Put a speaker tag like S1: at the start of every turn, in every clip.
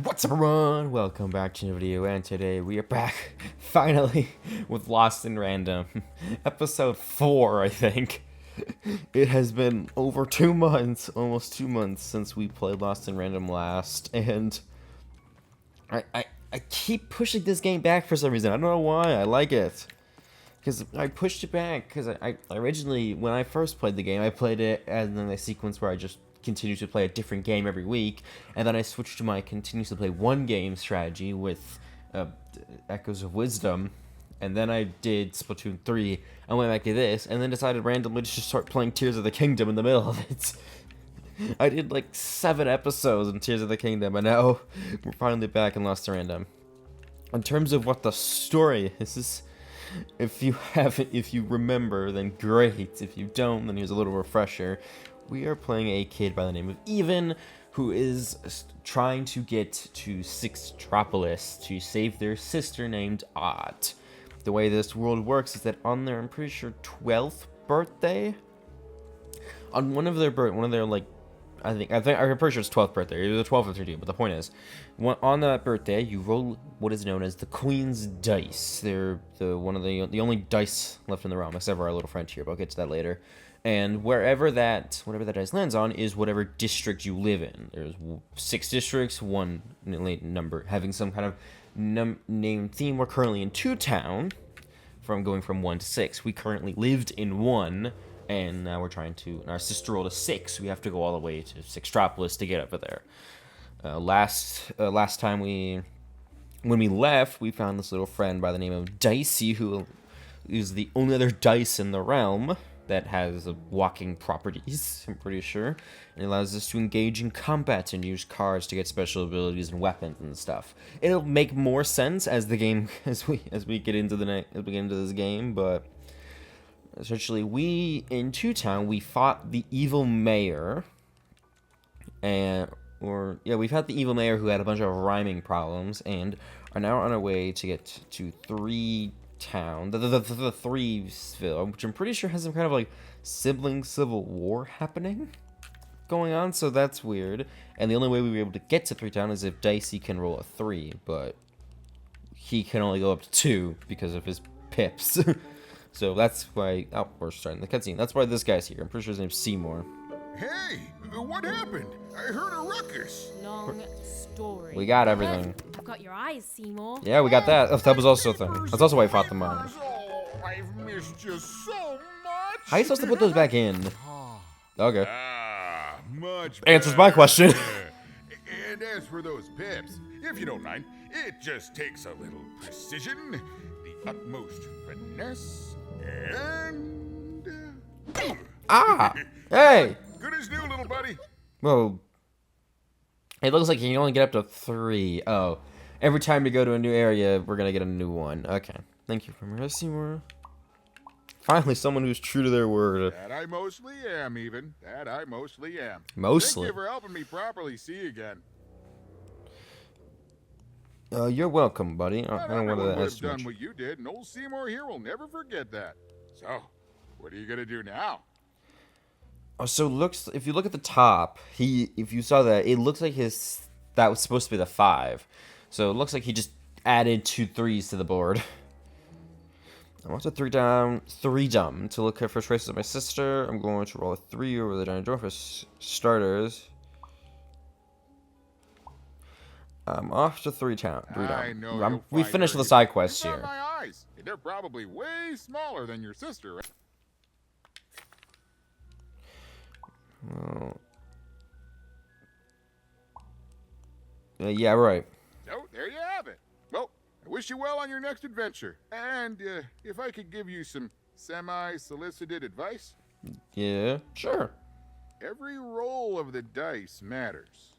S1: What's up everyone? Welcome back to another video, and today we are back, finally, with Lost in Random. Episode 4, I think. It has been over 2 months, almost 2 months, since we played Lost in Random last, and I keep pushing this game back for some reason. I don't know why, I like it. Because I pushed it back, because I originally, when I first played the game, I played it as in a sequence where I just continue to play a different game every week, and then I switched to my continues to play one game strategy with Echoes of Wisdom, and then I did Splatoon 3, I went back to this, and then decided randomly to just start playing Tears of the Kingdom in the middle of it. I did like 7 episodes in Tears of the Kingdom, and now we're finally back in Lost in Random. In terms of what the story is, if you remember, then great. If you don't, then here's a little refresher. We are playing a kid by the name of Even, who is trying to get to Sixtropolis to save their sister named Ott. The way this world works is that on their, I'm pretty sure, 12th birthday, on one of their like, I'm pretty sure it's 12th birthday, either the 12th or 13th, but the point is, on that birthday, you roll what is known as the Queen's Dice. They're the only dice left in the realm, except for our little friend here, but I'll get to that later. And whatever that dice lands on is whatever district you live in. There's 6 districts, one number having some kind of name theme. We're currently in 2 town, going from 1 to 6. We currently lived in 1, and now we're trying to. Our sister rolled a 6. We have to go all the way to Sixtropolis to get over there. Last time when we left, we found this little friend by the name of Dicey, who is the only other dice in the realm that has walking properties, I'm pretty sure, and it allows us to engage in combat and use cards to get special abilities and weapons and stuff. It'll make more sense as the game as we get into this game, but essentially in Two Town we fought the evil mayor, we fought the evil mayor who had a bunch of rhyming problems, and are now on our way to get to Threedom, the Threevesville, which I'm pretty sure has some kind of like sibling civil war happening going on, so that's weird. And the only way we were able to get to Threetown is if Dicey can roll a 3, but he can only go up to 2 because of his pips. So that's why we're starting the cutscene. That's why this guy's here. I'm pretty sure his name's Seymour.
S2: Hey, what happened? I heard a ruckus.
S3: Long story.
S1: We got everything.
S3: I've got your eyes, Seymour.
S1: Yeah, we got that. Oh, that was also a thing. That's also why I fought the mine.
S2: Oh, I've missed you so much.
S1: How are you supposed to put those back in? Okay.
S2: Much
S1: Answers
S2: better.
S1: my question.
S2: And as for those pips, if you don't mind, it just takes a little precision, the utmost finesse, and...
S1: Hey!
S2: Good as new, little buddy.
S1: Well, it looks like you can only get up to 3. Oh, every time you go to a new area, we're gonna get a new one. Okay. Thank you for me, Seymour. Finally, someone who's true to their word.
S2: That I mostly am, even. That I mostly am.
S1: Mostly?
S2: Thank you for helping me properly see again.
S1: You're welcome, buddy. I don't want to
S2: would have
S1: ask too
S2: done
S1: much.
S2: what you did, and old Seymour here will never forget that. So, what are you gonna do now?
S1: Oh, so if you look at the top, if you saw that, it looks like that was supposed to be the 5. So it looks like he just added 2 3s to the board. I want to Threedom to look at for traces of my sister. I'm going to roll a 3 over the giant door for starters. I'm off to
S2: I know.
S1: We finished the side quests
S2: It's not
S1: here.
S2: my eyes. They're probably way smaller than your sister. Right?
S1: Well, yeah, right.
S2: So there you have it. Well, I wish you well on your next adventure. And if I could give you some semi-solicited advice,
S1: Yeah, sure.
S2: every roll of the dice matters,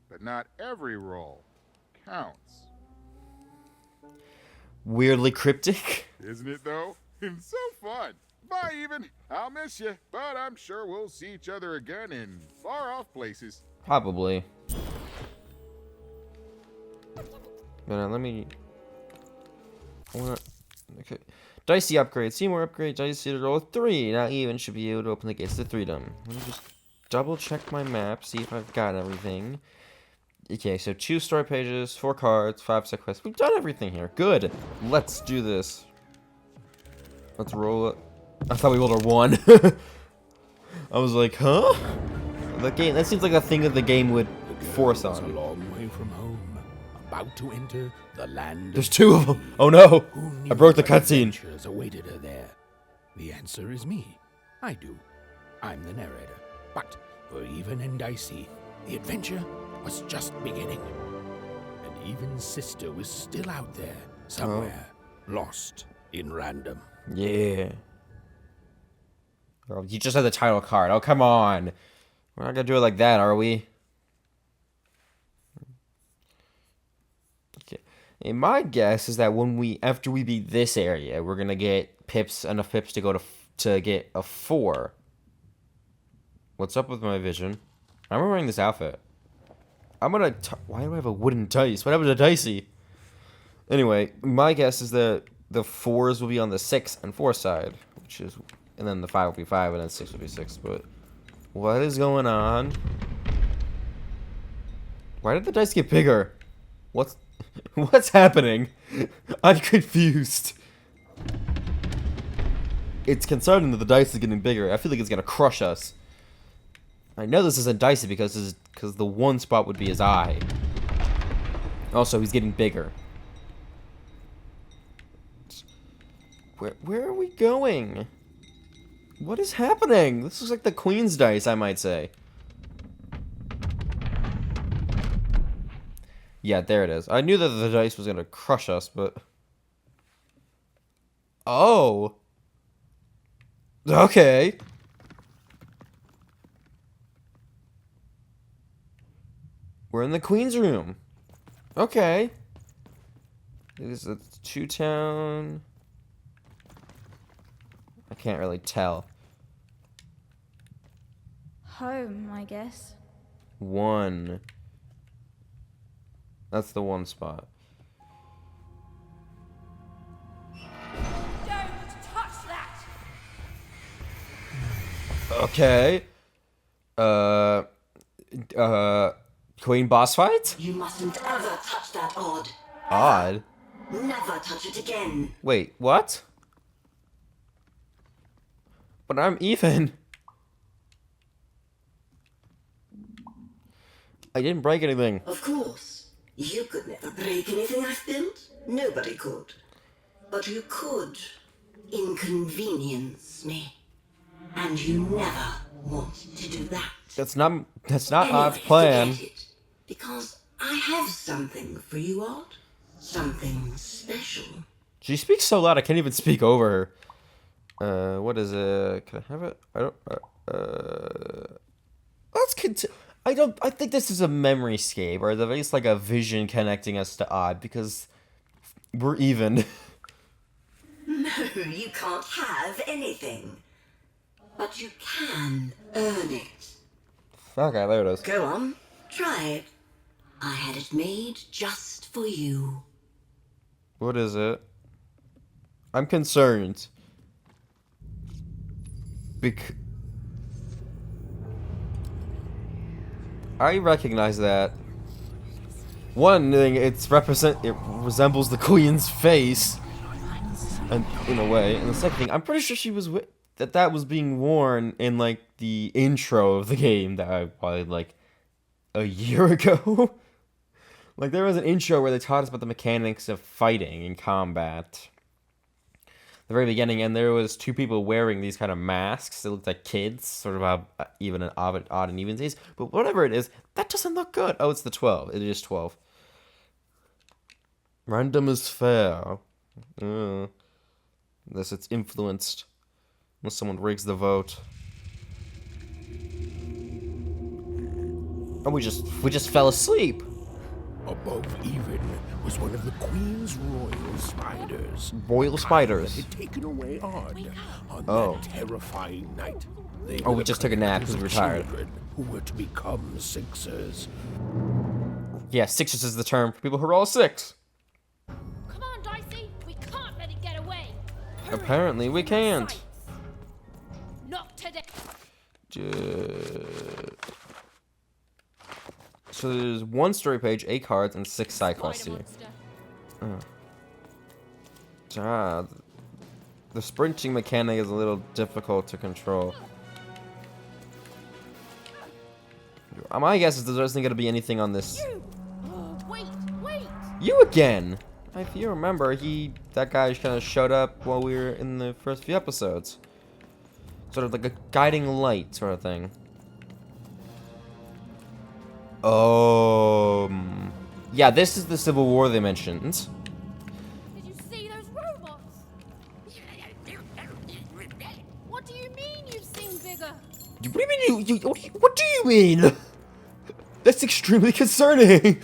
S2: but not every roll counts.
S1: Weirdly cryptic.
S2: Isn't it, though? It's so fun. Bye, Even. I'll miss you, but I'm sure we'll see each other again in far-off places.
S1: Probably. But let me... Okay. Dicey upgrade. Seymour upgrade. Dicey to roll 3. Now Even should be able to open the gates to Threedom. Let me just double check my map, see if I've got everything. Okay, so 2 story pages, 4 cards, 5 side quests. We've done everything here. Good. Let's do this. Let's roll it. I thought we rolled a 1. I was like, huh? That seems like a thing that the game would force on
S4: a
S1: you.
S4: long way from home, about to enter the land.
S1: There's 2 of them. Oh no!
S4: Who
S1: I
S4: knew
S1: broke the
S4: what
S1: cutscene.
S4: adventures awaited her there? The answer is me. I do. I'm the narrator. But for even and Dicey, the adventure was just beginning. And even Sister was still out there, somewhere, lost in random.
S1: Yeah. Oh, you just had the title card. Oh, come on. We're not gonna do it like that, are we? Okay. And my guess is that after we beat this area, we're gonna get enough pips to go to get a 4. What's up with my vision? I'm wearing this outfit. I'm gonna. Why do I have a wooden dice? What happened to Dicey? Anyway, my guess is that the 4s will be on the 6 and 4 side, and then the 5 will be 5, and then 6 will be 6. But what is going on? Why did the dice get bigger? What's happening? I'm confused. It's concerning that the dice is getting bigger. I feel like it's gonna crush us. I know this isn't Dicey because the one spot would be his eye. Also, he's getting bigger. Where are we going? What is happening? This looks like the Queen's dice, I might say. Yeah, there it is. I knew that the dice was gonna crush us, but... Oh! Okay. We're in the Queen's room. Okay. Is it 2-town? I can't really tell.
S5: Home, I guess.
S1: 1. That's the 1 spot.
S3: Don't touch that!
S1: Okay. Queen boss fight?
S6: You mustn't ever touch that odd.
S1: Odd?
S6: Never touch it again.
S1: Wait, what? But I'm even. I didn't break anything.
S6: Of course. You could never break anything I've built. Nobody could. But you could inconvenience me. And you never want to do that.
S1: That's not
S6: Anyway,
S1: Odd's plan.
S6: forget it, because I have something for you, Odd. Something special.
S1: She speaks so loud I can't even speak over her. What is it? Can I have it? I don't. Let's continue. I think this is a memory scape, or at least like a vision connecting us to Odd, because we're even.
S6: No, you can't have anything. But you can earn it.
S1: Okay, there it is.
S6: Go on, try it. I had it made just for you.
S1: What is it? I'm concerned. I recognize that. One thing, it resembles the Queen's face, and in a way. And the second thing, I'm pretty sure she was that was being worn in like the intro of the game that I played like a year ago. Like there was an intro where they taught us about the mechanics of fighting and combat. The very beginning, and there was 2 people wearing these kind of masks that looked like kids, sort of even an odd and even days. But whatever it is, that doesn't look good. Oh, it's the 12. It is 12. Random is fair. Unless it's influenced. Unless someone rigs the vote. And we just fell asleep.
S4: Above even was one of the Queen's royal spiders.
S1: Royal spiders.
S4: Had taken away Odd on
S1: Oh.
S4: that terrifying night. They
S1: Oh,
S4: were
S1: we
S4: the
S1: just took a nap because we were tired.
S4: children who were to become Sixers.
S1: Yeah, Sixers is the term for people who are all 6.
S3: Come on, Dicey! We can't let it get away! Hurry,
S1: Apparently we
S3: from
S1: can't.
S3: sight. Not today!
S1: So there's 1 story page, 8 cards, and 6 side quests
S3: Spider
S1: here.
S3: monster.
S1: The sprinting mechanic is a little difficult to control. My guess is there isn't going to be anything on this.
S3: You! Oh, wait!
S1: You again! If you remember, that guy kind of showed up while we were in the first few episodes. Sort of like a guiding light sort of thing. Yeah, this is the Civil War they mentioned.
S3: Did you see those robots? What do you mean you've seen bigger?
S1: What do you mean what do you mean? That's extremely concerning.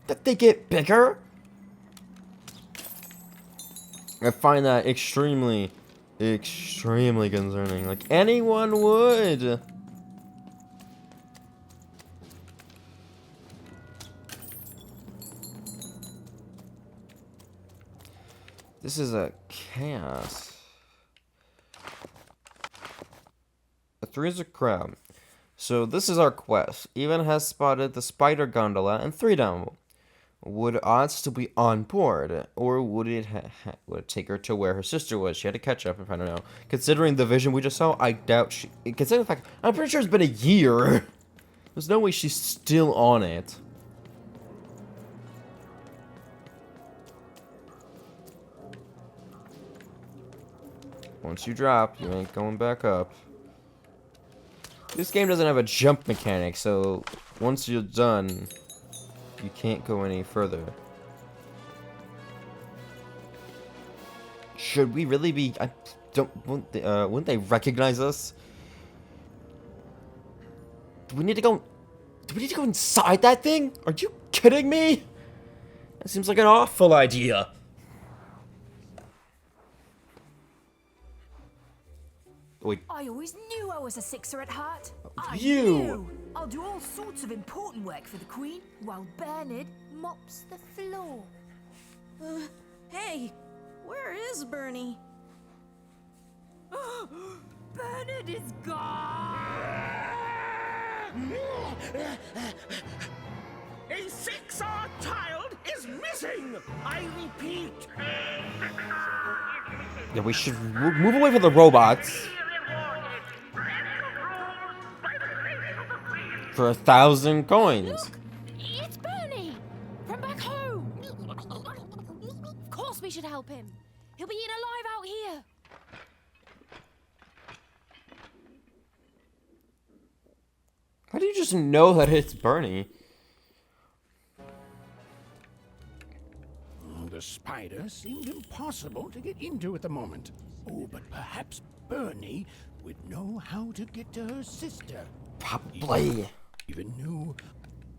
S1: That they get bigger? I find that extremely concerning. Like anyone would. This is a chaos. A 3 is a crowd. So this is our quest. Even has spotted the spider gondola and Threedom. Would Odd still be on board, or would it would it take her to where her sister was? She had to catch up, if I don't know. Considering the vision we just saw, I doubt she. Considering the fact, I'm pretty sure it's been a year. There's no way she's still on it. Once you drop, you ain't going back up. This game doesn't have a jump mechanic, so once you're done, you can't go any further. Should we really be? I don't. Wouldn't they recognize us? Do we need to go? Do we need to go inside that thing? Are you kidding me? That seems like an awful idea. Wait.
S7: I always knew I was a sixer at heart. I
S1: You.
S7: knew. I'll do all sorts of important work for the Queen while Bernard mops the floor.
S5: Hey, where is Bernie?
S7: Bernard is gone!
S4: A 6R child is missing! I repeat.
S1: Yeah, we should move away from the robots. For 1,000 coins.
S3: Look! It's Bernie! From back home! Of course we should help him. He'll be eaten alive out here.
S1: How do you just know that it's Bernie?
S4: The spider seemed impossible to get into at the moment. Oh, but perhaps Bernie would know how to get to her sister.
S1: Probably.
S4: Even knew.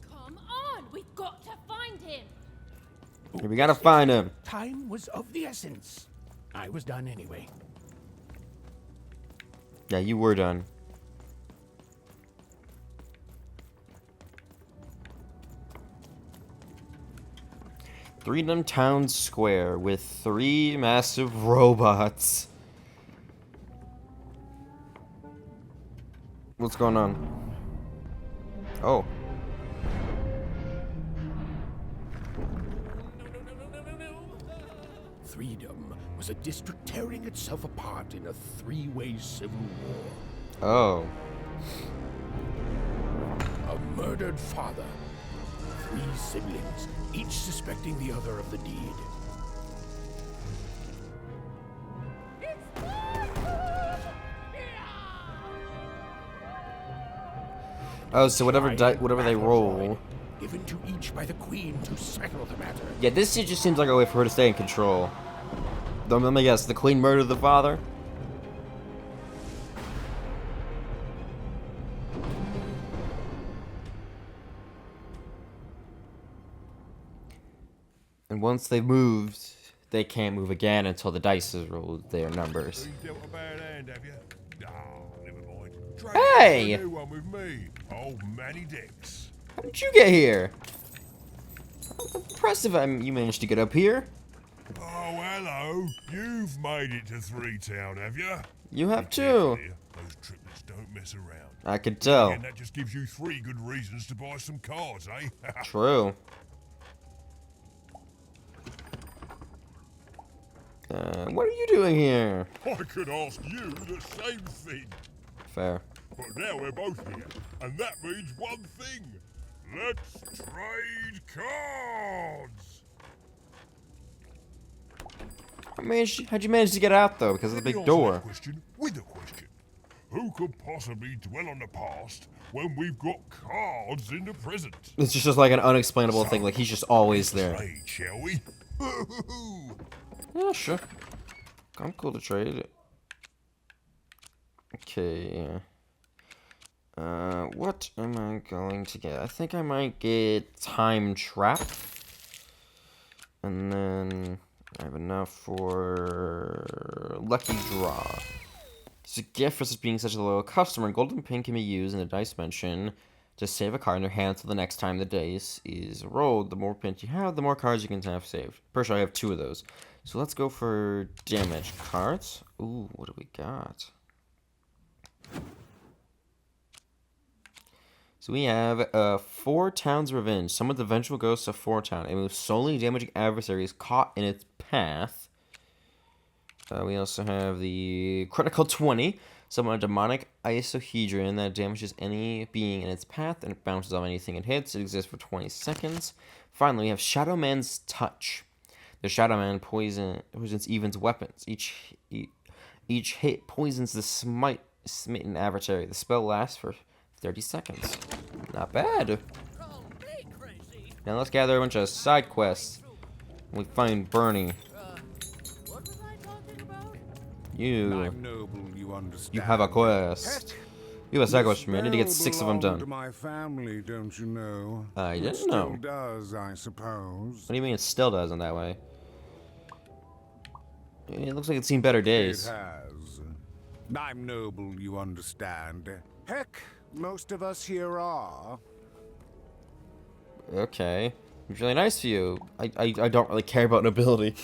S3: Come on! We've got to find him.
S1: We gotta find him.
S4: Time was of the essence. I was done anyway.
S1: Yeah, you were done. Threedom Town Square with 3 massive robots. What's going on? Oh.
S4: Threedom was a district tearing itself apart in a 3-way civil war.
S1: Oh.
S4: A murdered father. 3 siblings, each suspecting the other of the deed.
S1: Oh, so whatever they roll.
S4: Given to each by the Queen to settle the matter.
S1: Yeah, this just seems like a way for her to stay in control. Let me guess, the Queen murdered the father? And once they've moved, they can't move again until the dice has rolled their numbers.
S2: You dealt a bad hand, have you? Oh, never mind. Trade
S1: Hey!
S2: a new one with me. Old Manny Dix.
S1: How did you get here? Impressive you managed to get up here.
S2: Oh, hello. You've made it to Three Town, have you?
S1: You have too.
S2: Those triplets don't
S8: mess around.
S1: I could tell.
S8: And that just gives you 3 good reasons to buy some cards, eh?
S1: True. What are you doing here?
S8: I could ask you the same thing.
S1: Fair.
S8: But now we're both here, and that means one thing. Let's trade cards!
S1: How'd you manage to get out, though? Because of the
S8: Let me
S1: big
S8: answer
S1: door.
S8: that question with a question. Who could possibly dwell on the past when we've got cards in the present?
S1: It's just like an unexplainable thing. Like, he's just always there.
S8: Trade, shall we?
S1: Yeah, sure. I'm cool to trade. Okay. What am I going to get? I think I might get Time Trap. And then I have enough for Lucky Draw. It's a gift for being such a loyal customer. Gold and pink can be used in the dice dimension to save a card in your hand until the next time the dice is rolled. The more pins you have, the more cards you can have saved. Pretty sure I have 2 of those. So let's go for damage cards. Ooh, what do we got? So we have 4 Towns Revenge. Summon the vengeful ghosts of 4 Town. It moves solely damaging adversaries caught in its path. We also have the Critical 20. Summon a demonic isohedron that damages any being in its path and it bounces off anything it hits. It exists for 20 seconds. Finally, we have Shadow Man's Touch. The Shadow Man poisons Even's weapons. Each hit poisons the smitten adversary. The spell lasts for 30 seconds. Not bad. Now let's gather a bunch of side quests. We find Bernie. You have a quest. You have a side quest for me. I need to get 6 of them done.
S9: To my family, don't you know?
S1: I didn't
S9: Still
S1: know.
S9: does, I suppose.
S1: What do you mean it still does in that way? It looks like it's seen better days.
S9: It has. I'm noble, you understand. Heck, most of us here are.
S1: Okay. It's really nice of you. I don't really care about nobility.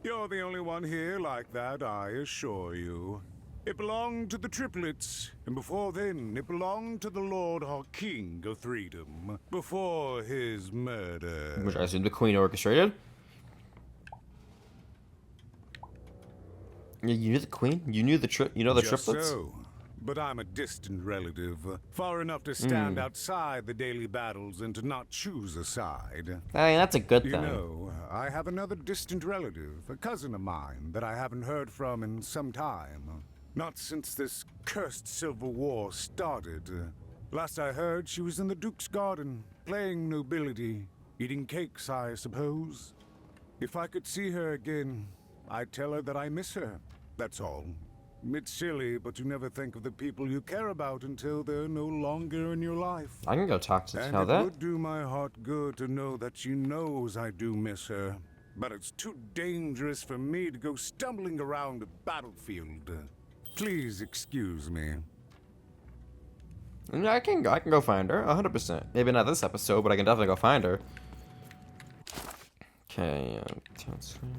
S9: You're the only one here like that, I assure you. It belonged to the triplets, and before then, it belonged to the Lord or King of Threedom, before his murder.
S1: Which I assume the Queen orchestrated. You knew the Queen? You knew the
S9: Just
S1: triplets?
S9: so. But I'm a distant relative, far enough to stand outside the daily battles and to not choose a side.
S1: Hey, that's a good
S9: You
S1: thing.
S9: know, I have another distant relative, a cousin of mine, that I haven't heard from in some time. Not since this cursed Civil War started. Last I heard, she was in the Duke's garden, playing nobility, eating cakes, I suppose. If I could see her again, I'd tell her that I miss her, that's all. It's silly, but you never think of the people you care about until they're no longer in your life.
S1: I can go talk to
S9: And
S1: tell
S9: it
S1: that.
S9: would do my heart good to know that she knows I do miss her. But it's too dangerous for me to go stumbling around the battlefield. Please excuse me.
S1: I can go find her, 100%. Maybe not this episode, but I can definitely go find her. Okay,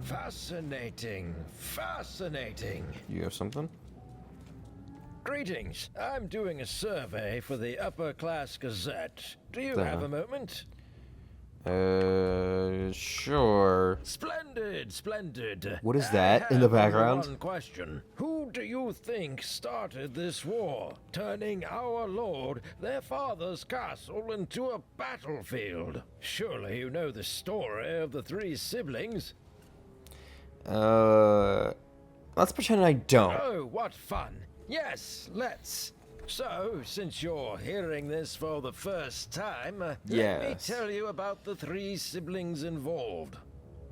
S10: Fascinating. Fascinating.
S1: you have something?
S10: Greetings. I'm doing a survey for the Upper Class Gazette. Do you have a moment?
S1: Sure.
S10: Splendid, splendid.
S1: What is
S10: I
S1: that in the
S10: have only
S1: background?
S10: One question. Who do you think started this war, turning our lord, their father's castle, into a battlefield? Surely you know the story of the 3 siblings.
S1: Let's pretend I don't.
S10: Oh, what fun. Yes, let's. So, since you're hearing this for the first time, let me
S1: Yes.
S10: tell you about the 3 siblings involved.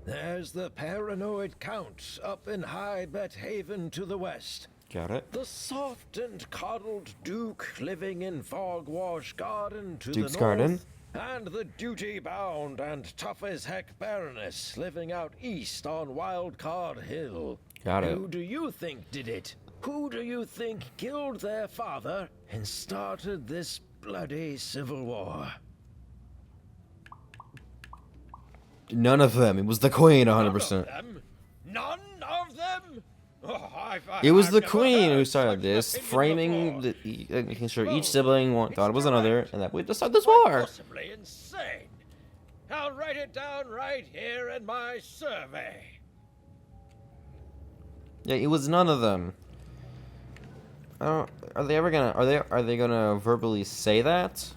S10: There's the paranoid Count up in High Bet Haven to the west.
S1: Got it.
S10: The soft and coddled Duke living in Fogwash Garden to
S1: Duke's
S10: the
S1: Garden.
S10: north. And the duty-bound and tough-as-heck Baroness living out east on Wildcard Hill.
S1: Got it.
S10: Who do you think did it? Who do you think killed their father and started this bloody civil war?
S1: None of them. It was the Queen, 100%.
S10: None of them? None of them?
S1: It was the queen who started this, framing, making sure each sibling thought it was another, and that we just started this war.
S10: Possibly insane. I'll write it down right here in my survey.
S1: Yeah, it was none of them. Are they ever gonna? Are they gonna verbally say that?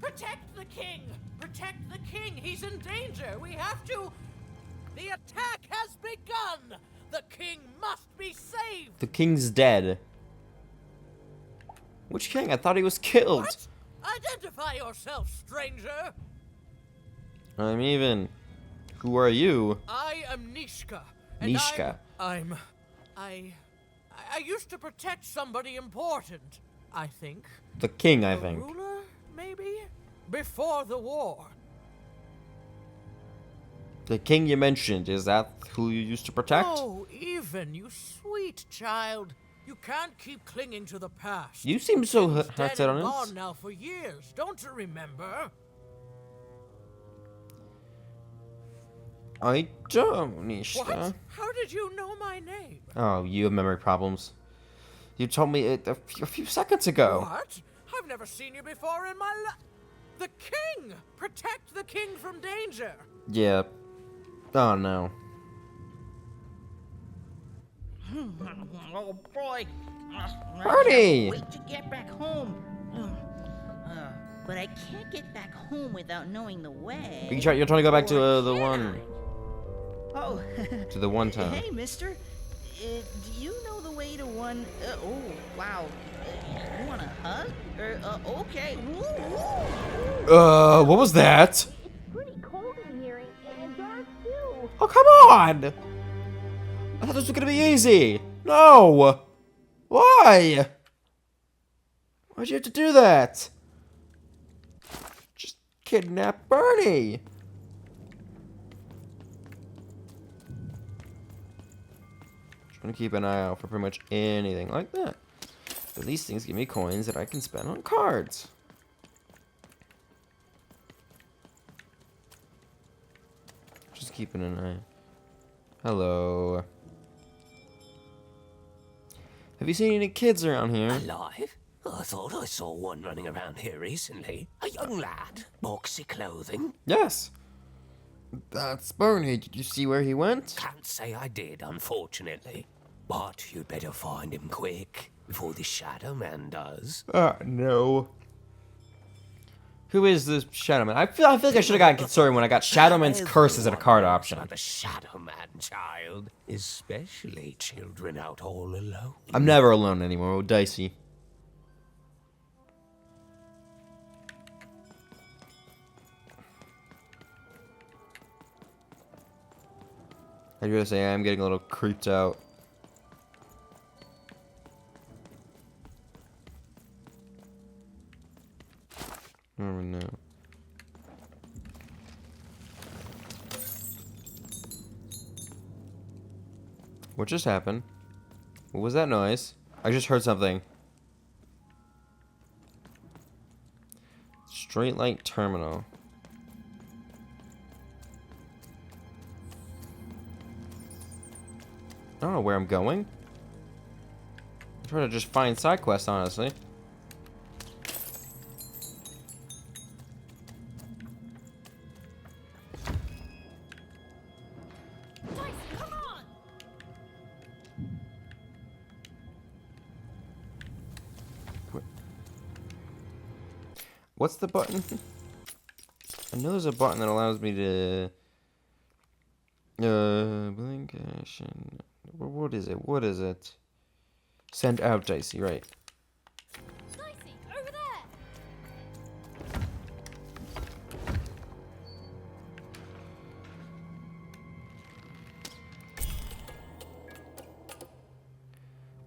S11: Protect the king! Protect the king! He's in danger! We have to... The attack has begun! The king must be saved!
S1: The king's dead. Which king? I thought he was killed.
S11: What? Identify yourself, stranger!
S1: I'm even. Who are you?
S11: I am Nishka. And
S1: Nishka.
S11: I used to protect somebody important, I think.
S1: The king, I
S11: A
S1: think.
S11: ruler, maybe? Before the war.
S1: The king you mentioned, is that who you used to protect?
S11: Oh, even, you sweet child. You can't keep clinging to the past.
S1: You seem so
S11: King's
S1: hurt
S11: dead
S1: on
S11: and
S1: it.
S11: gone now for years. Don't you remember?
S1: I don't, Nishka.
S11: What? How did you know my name?
S1: Oh, you have memory problems. You told me it a few seconds ago.
S11: What? I've never seen you before in my life. The king! Protect the king from danger!
S1: Yeah. Oh, no.
S12: Oh boy!
S1: Bernie!
S12: Wait to get back home. But I can't get back home without knowing the way.
S1: You're trying to go back to the one.
S12: Oh.
S1: To the one town.
S12: Hey, mister. Do you know the way to one? Oh, wow. You want a hug? Okay.
S1: What was that?
S3: It's pretty cold in here and dark too.
S1: Oh, come on! I thought this was gonna be easy. No! Why? Why'd you have to do that? Just kidnap Bernie. Trying to keep an eye out for pretty much anything like that. But these things give me coins that I can spend on cards. Just keeping an eye. Hello. Have you seen any kids around here?
S13: Alive? I thought I saw one running around here recently. A young lad, boxy clothing.
S1: Yes. That's Bernie. Did you see where he went?
S13: Can't say I did, unfortunately. But you'd better find him quick, before the Shadow Man does.
S1: No. Who is this Shadow Man? I feel like I should have gotten concerned when I got Shadow Man's curse as a card option.
S13: The Shadow Man, child. Especially children out all alone.
S1: I'm never alone anymore. Oh, dicey. I gotta say, I'm getting a little creeped out. Oh no. What just happened? What was that noise? I just heard something. Straight light terminal. I don't know where I'm going. I'm trying to just find side quests, honestly.
S3: Come on!
S1: What's the button? I know there's a button that allows me to blink action. What is it? What is it? Send out Dicey, right.
S3: Dicey, over there!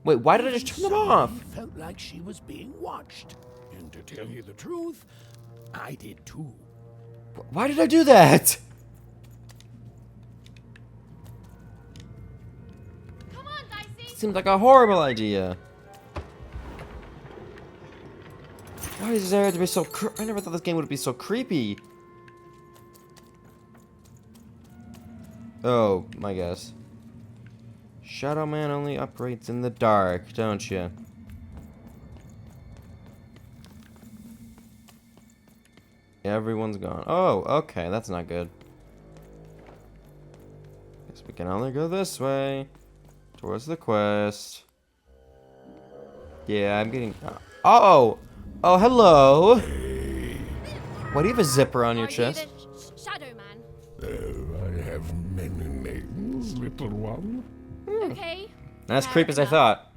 S1: Wait, why did I just turn them off?
S4: Felt like she was being watched. And to tell you the truth, I did too.
S1: Why did I do that?
S3: Come on, Dicey!
S1: Seems like a horrible idea. Why is this area to be so I never thought this game would be so creepy. Oh, my guess. Shadow Man only operates in the dark, don't you? Everyone's gone. Oh, okay, that's not good. Guess we can only go this way. Towards the quest. Yeah, I'm getting... Oh! Oh, hello! Why do you have a zipper on your chest?
S3: Shadow Man.
S4: I have many names, little one.
S3: Okay.
S1: Not as
S3: fair
S1: creepy as I
S3: enough.
S1: thought.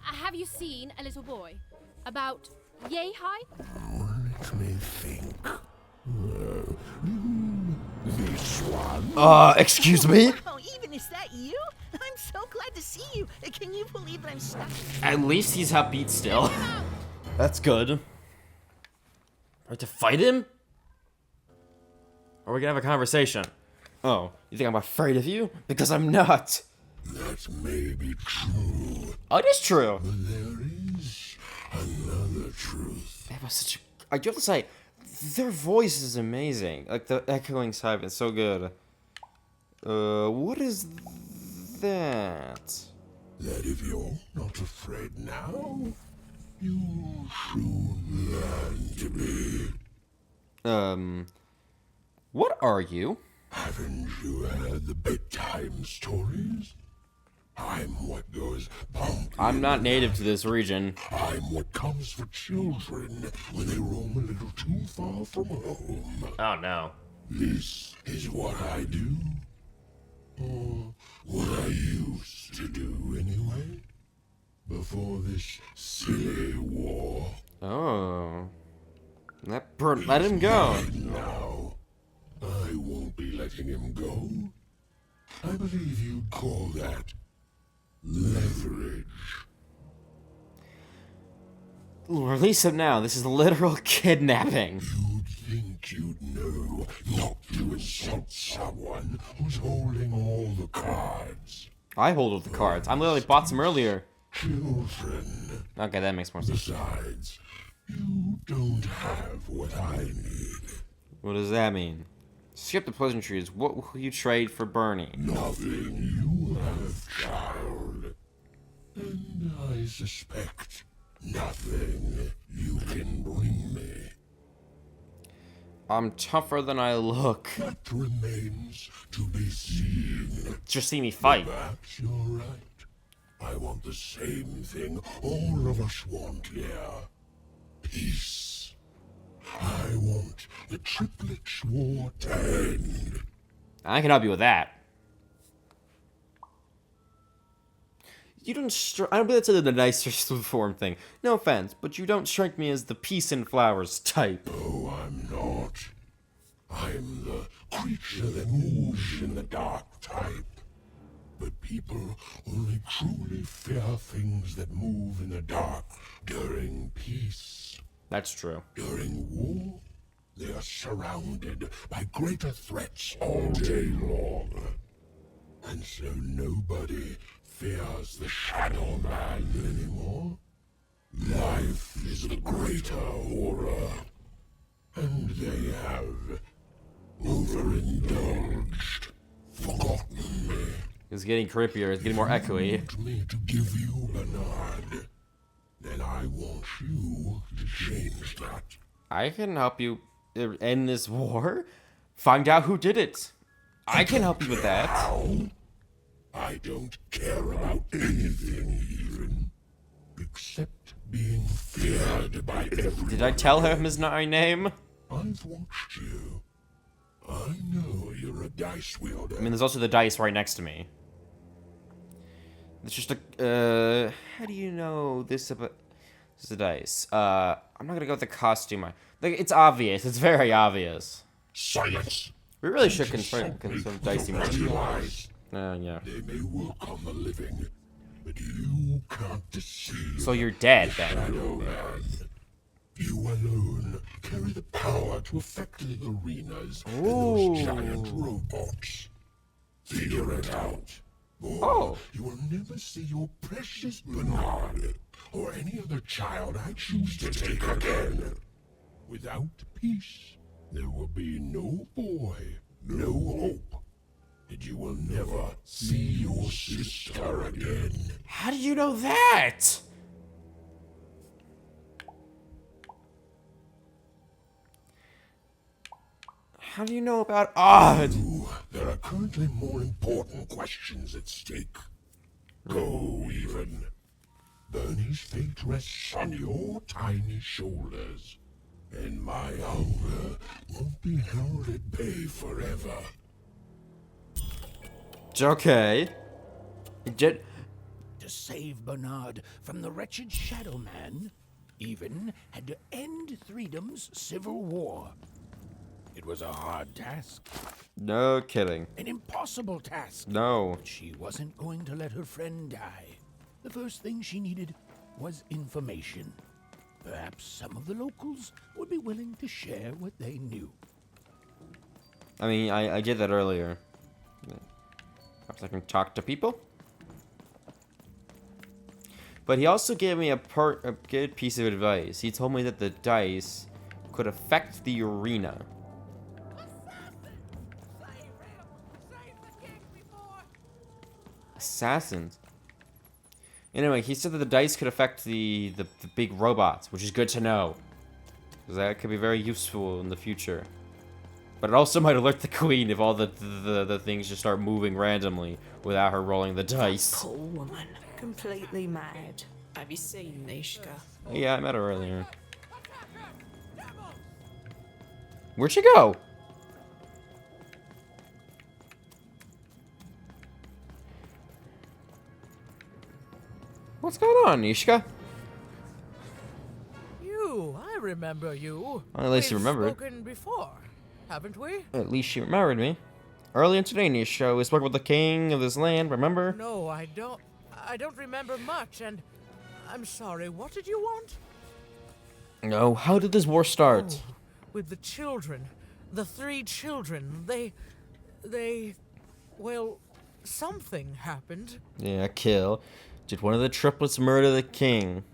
S3: Have you seen a little boy? About yay high?
S4: Let me think. This one.
S1: Excuse me?
S12: Oh, even is that you? I'm so glad to see you. Can you believe that I'm stuck?
S1: At least he's upbeat still. That's good. Right to fight him? Or we can have a conversation. Oh, you think I'm afraid of you? Because I'm not.
S4: That may be true.
S1: Oh, it is true.
S4: But there is another truth.
S1: They have such. I do have to say, their voice is amazing. Like the echoing side is so good. What is that?
S4: That if you're not afraid now, you'll soon learn to be.
S1: What are you?
S4: Haven't you heard the bedtime stories? I'm what goes bump.
S1: I'm not native to this region.
S4: I'm what comes for children when they roam a little too far from home.
S1: Oh no.
S4: This is what I do. Or what I used to do anyway. Before this silly war.
S1: Oh. Let him go.
S4: Now, I won't be letting him go. I believe you'd call that leverage.
S1: Release him now. This is literal kidnapping.
S4: You'd think you'd know not to insult someone who's holding all the cards.
S1: I hold all the cards. I literally bought some earlier.
S4: Children.
S1: Okay, that makes more sense.
S4: Besides, you don't have what I need.
S1: What does that mean? Skip the pleasantries. What will you trade for Bernie?
S4: Nothing you have, child. And I suspect nothing you can bring me.
S1: I'm tougher than I look.
S4: That remains to be seen.
S1: Just see me fight.
S4: Perhaps you're right. I want the same thing all of us want here. Peace. I want the triplets war to end.
S1: I can help you with that. You don't I don't believe that's the nicer form thing. No offense, but you don't strike me as the peace and flowers type.
S4: No, I'm not. I'm the creature that moves in the dark type. But people only truly fear things that move in the dark during peace.
S1: That's true.
S4: During war, they are surrounded by greater threats all day long. And so nobody fears the Shadow Man anymore. Life is the greater horror. And they have overindulged, forgotten me.
S1: It's getting creepier. It's getting more echoey.
S4: Want me to give you Bernard. Then I want you to change that.
S1: I can help you end this war. Find out who did it. I can help you with that.
S4: How? I don't care about anything even, except being feared by everyone.
S1: Did I tell him his name?
S4: I've watched you. I know you're a dice wielder.
S1: I mean, there's also the dice right next to me. It's just a, how do you know this about... This is the dice. I'm not gonna go with the costume. Like, it's obvious. It's very obvious.
S4: Silence!
S1: We really should consult dicey more. Yeah.
S4: They may work on the living, but you can't deceive.
S1: So you're dead, then.
S4: Shadow Man. You alone carry the power to affect the arenas and those giant robots. Figure it out. Or you will never see your precious Bernard or any other child I choose to take again. Without peace, there will be no boy, no hope,
S8: and you will never see your sister again.
S1: How do you know that? How do you know about Odd?
S8: There are currently more important questions at stake. Go, even. Bernie's fate rests on your tiny shoulders, and my hunger won't be held at bay forever.
S1: Okay.
S4: To save Bernard from the wretched Shadow Man, even had to end Threedom's civil war. It was a hard task.
S1: No kidding.
S4: An impossible task.
S1: No.
S4: But she wasn't going to let her friend die. The first thing she needed was information. Perhaps some of the locals would be willing to share what they knew.
S1: I mean, I did that earlier. Perhaps I can talk to people? But he also gave me a good piece of advice. He told me that the dice could affect the arena. Assassins? Anyway, he said that the dice could affect the big robots, which is good to know. Because that could be very useful in the future. But it also might alert the queen if all the things just start moving randomly without her rolling the dice.
S6: Poor woman. Completely mad. Have you seen Nishka?
S1: Yeah, I met her earlier. Where'd she go? What's going on, Nishka?
S11: You, I remember you.
S1: Well, at least you remembered.
S11: We've spoken before, haven't we?
S1: At least she remembered me. Earlier today, Nishka, we spoke with the king of this land, remember?
S11: No, I don't. I don't remember much, and I'm sorry. What did you want?
S1: No, how did this war start?
S11: Oh, with the children. The 3 children. Well, something happened.
S1: Yeah, kill. Did one of the triplets murder the king?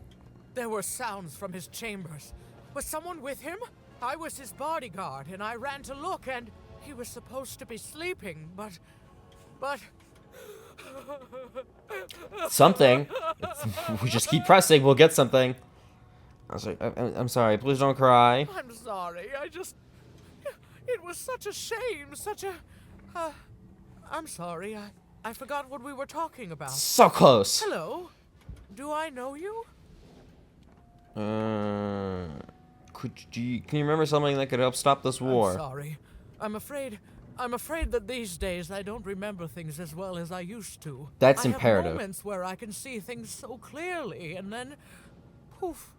S11: There were sounds from his chambers. Was someone with him? I was his bodyguard, and I ran to look, and he was supposed to be sleeping, but...
S1: Something. We just keep pressing, we'll get something. I'm sorry, please don't cry.
S11: I'm sorry, it was such a shame, such a... I'm sorry, I forgot what we were talking about.
S1: So close.
S11: Hello? Do I know you?
S1: Can you remember something that could help stop this war?
S11: I'm sorry. I'm afraid that these days I don't remember things as well as I used to.
S1: That's
S11: I
S1: imperative.
S11: have moments where I can see things so clearly, and then, poof.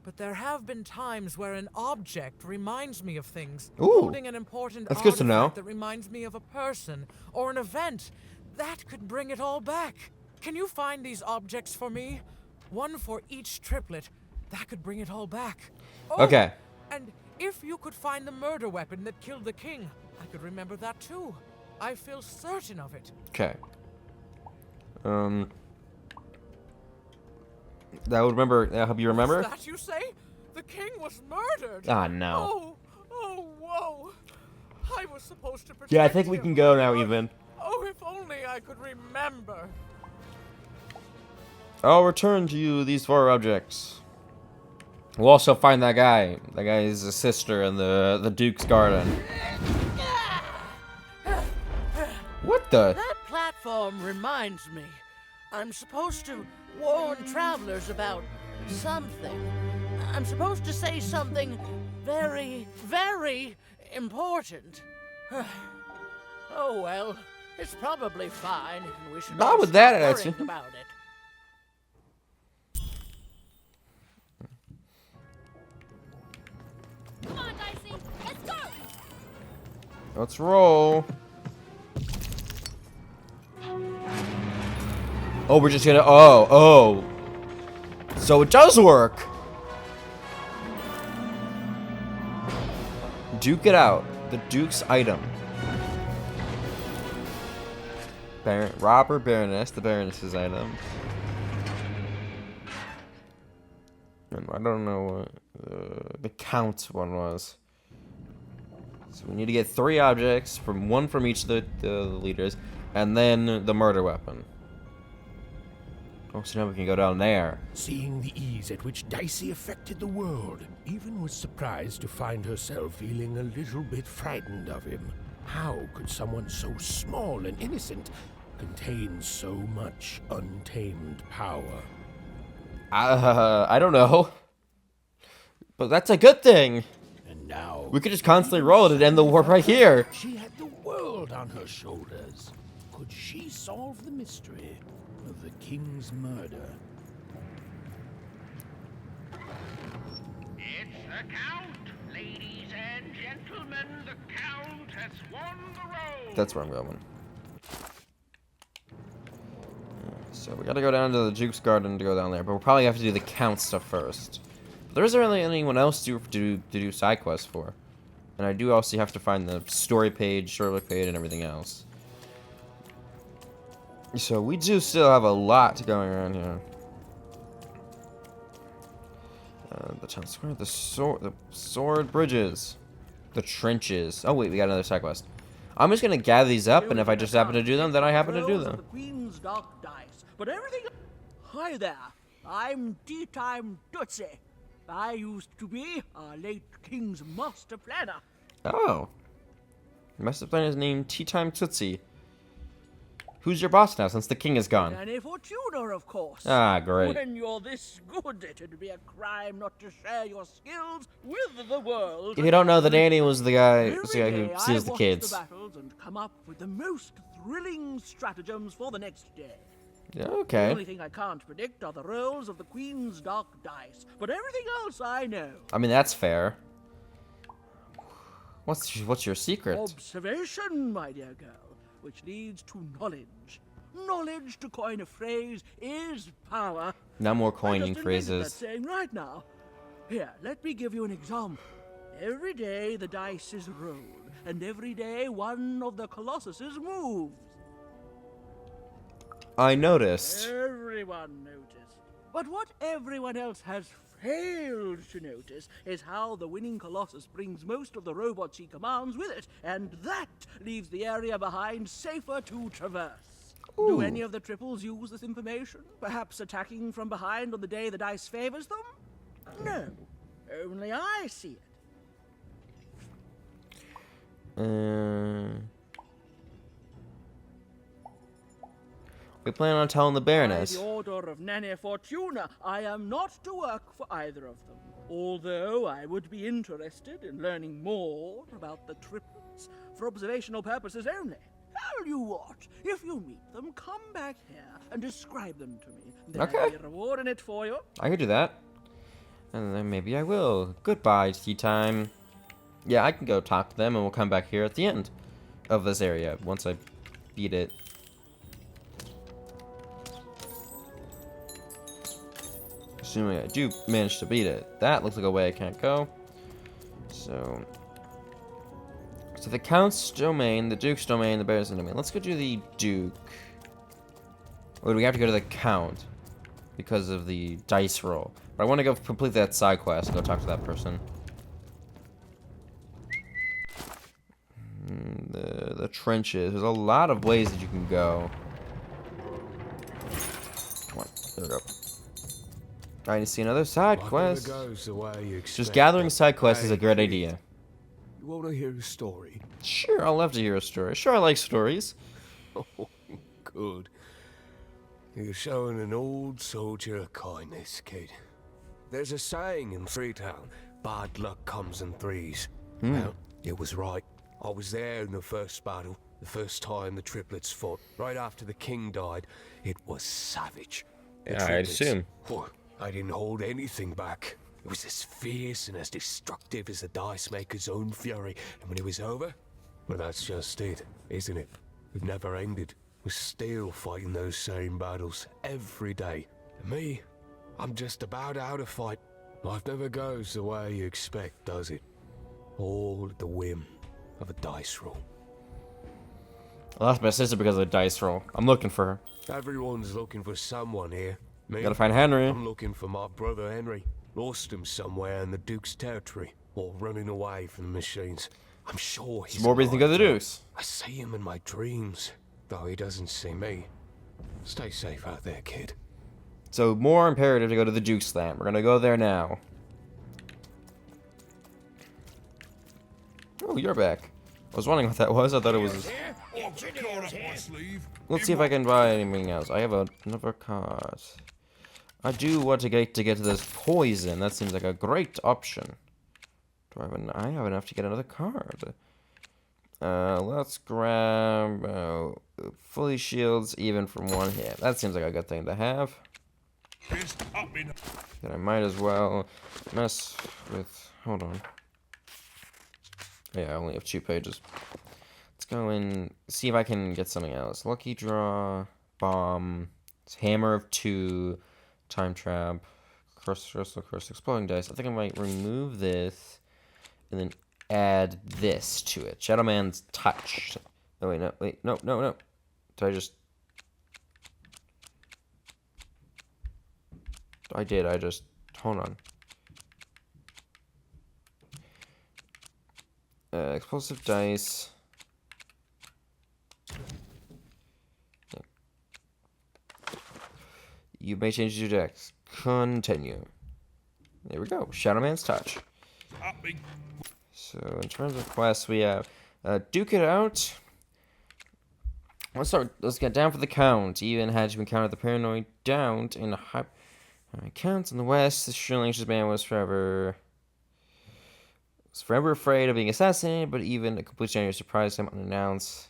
S11: But there have been times where an object reminds me of things.
S1: Ooh,
S11: holding an important
S1: that's good to know.
S11: artifact that reminds me of a person or an event. That could bring it all back. Can you find these objects for me? One for each triplet. That could bring it all back. Oh,
S1: Okay.
S11: And if you could find the murder weapon that killed the king, I could remember that too. I feel certain of it.
S1: Okay. That would help you remember?
S11: What's that you say? The king was murdered.
S1: Ah, no.
S11: Oh, whoa. I was supposed to protect
S1: Yeah, I think we
S11: him.
S1: can go now, even.
S11: Oh, if only I could remember.
S1: I'll return to you these 4 objects. We'll also find that guy. That guy is a sister in the Duke's garden. What the?
S11: That platform reminds me. I'm supposed to warn travelers about something. I'm supposed to say something very, very important. Oh well, it's probably fine, and we should
S1: Not
S11: all
S1: with
S11: stop
S1: that
S11: worrying
S1: attitude.
S11: about it.
S3: Come on, Dicey, let's go!
S1: Let's roll. Oh, we're just gonna. Oh. So it does work. Duke it out. The Duke's item. Robber Baroness, the Baroness's item. And I don't know what the Count one was. So we need to get 3 objects, one from each of the leaders, and then the murder weapon. Oh, so now we can go down there.
S4: Seeing the ease at which Dicey affected the world, Even was surprised to find herself feeling a little bit frightened of him. How could someone so small and innocent contain so much untamed power?
S1: I don't know. But that's a good thing.
S4: And now
S1: we could just constantly roll it and end the war right here.
S4: She had the world on her shoulders. Could she solve the mystery of the king's murder?
S14: It's the Count, ladies and gentlemen. The Count has won the road.
S1: That's where I'm going. So we gotta go down to the Duke's Garden to go down there, but we'll probably have to do the Count stuff first. There isn't really anyone else to do side quests for. And I do also have to find the story page, story page, and everything else. So we do still have a lot going on here. The town square, the sword bridges, the trenches. Oh wait, we got another side quest. I'm just gonna gather these up, and if I just happen to do them, then I happen to do them.
S11: The Queen's Dark Dice, but everything. Hi there, I'm Tea Time Tootsie. I used to be our late king's master planner.
S1: Oh, master planner is named Tea Time Tootsie. Who's your boss now, since the king is gone?
S11: Danny Fortuna, of course.
S1: Ah, great.
S11: When you're this good, it'd be a crime not to share your skills with the world.
S1: If you don't know, the Danny was the guy who steals the kids.
S11: The battles and come up with the most thrilling stratagems for the next day.
S1: Yeah, okay.
S11: The only thing I can't predict are the rolls of the Queen's Dark Dice, but everything else I know.
S1: I mean, that's fair. What's your secret?
S11: Observation, my dear girl, which leads to knowledge. Knowledge, to coin a phrase, is power.
S1: No more coining
S11: I just
S1: phrases.
S11: That saying right now. Here, let me give you an example. Every day the dice is rolled, and every day one of the colossuses moves.
S1: I noticed.
S11: Everyone noticed. But what everyone else has failed to notice is how the winning Colossus brings most of the robots he commands with it, and that leaves the area behind safer to traverse.
S1: Ooh.
S11: Do any of the triples use this information? Perhaps attacking from behind on the day the dice favors them? No. Only I see it.
S1: We plan on telling the Baroness.
S11: By the order of Nanny Fortuna, I am not to work for either of them. Although I would be interested in learning more about the triplets for observational purposes only. Tell you what, if you meet them, come back here and describe them to me. There'll be a reward in it for you.
S1: I could do that. And then maybe I will. Goodbye, tea time. Yeah, I can go talk to them and we'll come back here at the end of this area once I beat it. Assuming I do manage to beat it. That looks like a way I can't go. So the Count's domain, the Duke's domain, the Baron's domain. Let's go do the Duke. Or do we have to go to the Count? Because of the dice roll. But I want to go complete that side quest and go talk to that person. The trenches. There's a lot of ways that you can go. Come on. There we go. I need to see another side quest. Just gathering side quests is a great idea.
S13: You want to hear a story?
S1: Sure, I'll love to hear a story. Sure, I like stories.
S13: Oh, good. You're showing an old soldier kindness, kid. There's a saying in Threedom, bad luck comes in threes. Well, it was right. I was there in the first battle, the first time the triplets fought. Right after the king died, it was savage.
S1: Yeah, I'd assume.
S13: I didn't hold anything back. It was as fierce and as destructive as the dice maker's own fury. And when it was over, well, that's just it, isn't it? It never ended. We're still fighting those same battles every day. And me, I'm just about out of fight. Life never goes the way you expect, does it? All at the whim of a dice roll.
S1: I lost my sister because of the dice roll. I'm looking for her.
S13: Everyone's looking for someone here. Me,
S1: gotta find Henry.
S13: I'm looking for my brother Henry. Lost him somewhere in the Duke's territory, or running away from the machines. I'm sure he's
S1: Some more reason to go to the
S13: alive.
S1: Dukes.
S13: I see him in my dreams, though he doesn't see me. Stay safe out there, kid.
S1: So more imperative to go to the Duke's Land. We're gonna go there now. Oh, you're back. I was wondering what that was. I thought it was. Let's see if I can buy anything else. I have another card. I do want to get to this poison. That seems like a great option. Do I have enough to get another card. Let's grab fully shields even from one hit. That seems like a good thing to have. Then I might as well mess with. Hold on. Yeah, I only have 2 pages. Let's go and see if I can get something else. Lucky draw, bomb, hammer of 2, time trap, crystal, exploding dice. I think I might remove this and then add this to it. Shadow Man's touch. Oh wait, no. Did I just? I did. I just. Hold on. Explosive dice. Yeah. You may change your decks. Continue. There we go. Shadow Man's touch. So in terms of quests, we have Duke It Out. Let's get down for the count. Even had to encounter the paranoid doubt in a high count in the west. This shrill anxious man was forever afraid of being assassinated, but even a complete stranger surprised him unannounced.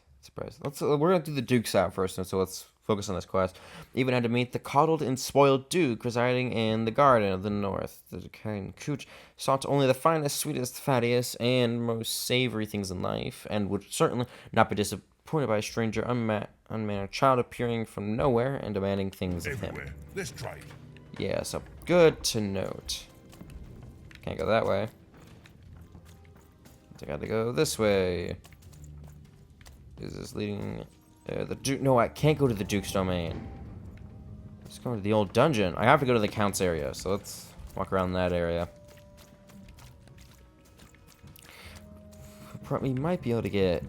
S1: We're gonna do the Duke's Out first, so let's focus on this quest. Even had to meet the coddled and spoiled Duke residing in the Garden of the North. The decaying Cooch sought only the finest, sweetest, fattiest, and most savory things in life, and would certainly not be disappointed by a stranger, unmannered child appearing from nowhere and demanding things of him.
S8: Let's try it.
S1: Yeah, so good to note. Can't go that way. I gotta go this way. Is this leading the Duke? No, I can't go to the Duke's domain. Let's go to the old dungeon. I have to go to the Count's area, so let's walk around that area. We might be able to get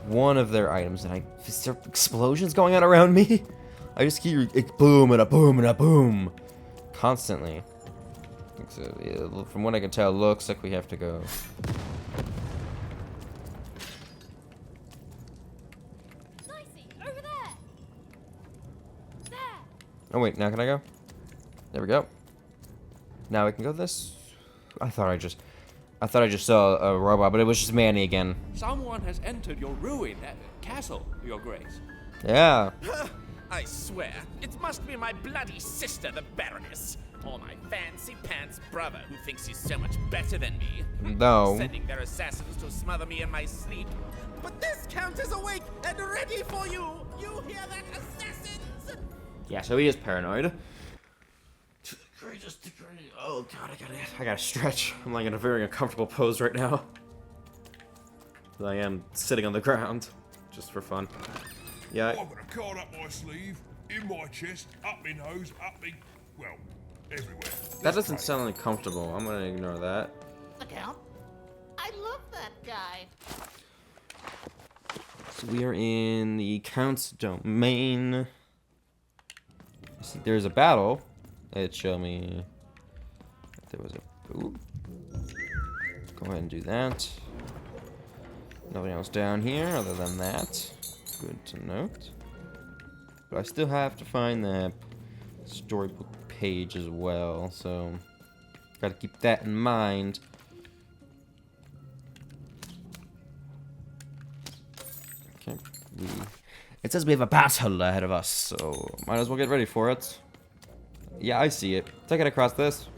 S1: one of their items. And is there explosions going on around me? I just hear it boom and a boom and a boom constantly. So, from what I can tell, looks like we have to go.
S3: Over there. There.
S1: Oh wait, now can I go? There we go. Now we can go this. I thought I just saw a robot, but it was just Manny again.
S15: Someone has entered your ruined castle, Your Grace.
S1: Yeah.
S16: I swear, it must be my bloody sister, the Baroness, or my fancy pants brother who thinks he's so much better than me.
S1: No.
S16: Sending their assassins to smother me in my sleep. But this Count is awake and ready for you! You hear that, assassins?
S1: Yeah, so he is paranoid. Oh god, I gotta stretch. I'm like in a very uncomfortable pose right now. I am sitting on the ground, just for fun. Yeah.
S8: I've got a card up my sleeve, in my chest, up my nose, well, everywhere.
S1: That doesn't sound like comfortable. I'm gonna ignore that.
S11: The Count? I love that guy.
S1: So we are in the Count's domain. See, there's a battle. It showed me if there was a. Ooh. Go ahead and do that. Nobody else down here other than that. Good to note. But I still have to find that storybook page as well, so gotta keep that in mind. Okay, it says we have a battle ahead of us, so might as well get ready for it. Yeah, I see it. Take it across this.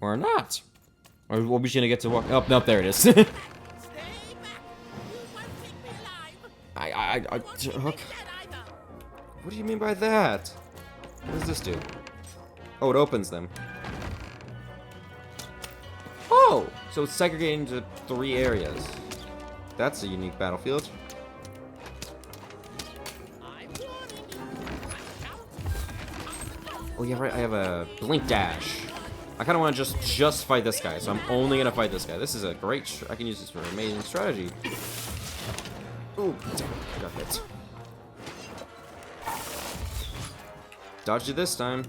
S1: Or not. Or we'll be gonna get to walk. Oh, nope, there it is. Okay. What do you mean by that? What does this do? Oh, it opens them. Oh! So it's segregated into 3 areas. That's a unique battlefield. Oh yeah, right, I have a blink dash. I kind of want to just fight this guy, so I'm only gonna fight this guy. This is a great. I can use this for an amazing strategy. Ooh, damn, I got hit. Dodged it this time.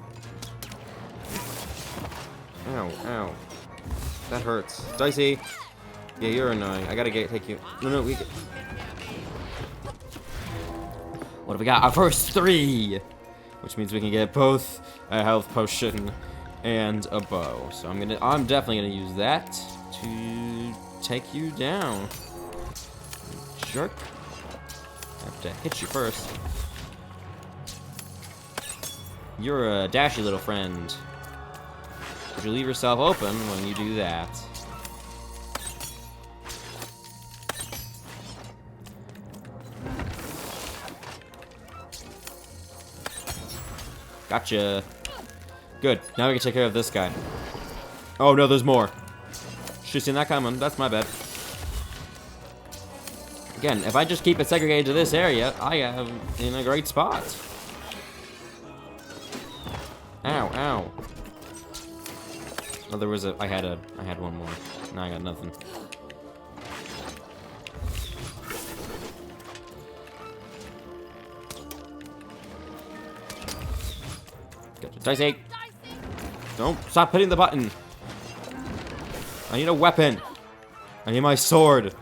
S1: Ow, ow. That hurts. Dicey! Yeah, you're annoying. I gotta take you. No, we get... What have we got? Our first 3! Which means we can get both a health potion and a bow. So I'm definitely gonna use that to take you down. Jerk. I have to hit you first. You're a dashy little friend. Would you leave yourself open when you do that? Gotcha. Good. Now we can take care of this guy. Oh no, there's more. Should've seen that coming. That's my bad. Again, if I just keep it segregated to this area, I am in a great spot. Ow, ow. Oh, there was I had one more. Now I got nothing. Gotcha. Dicey! Don't stop hitting the button! I need a weapon! I need my sword!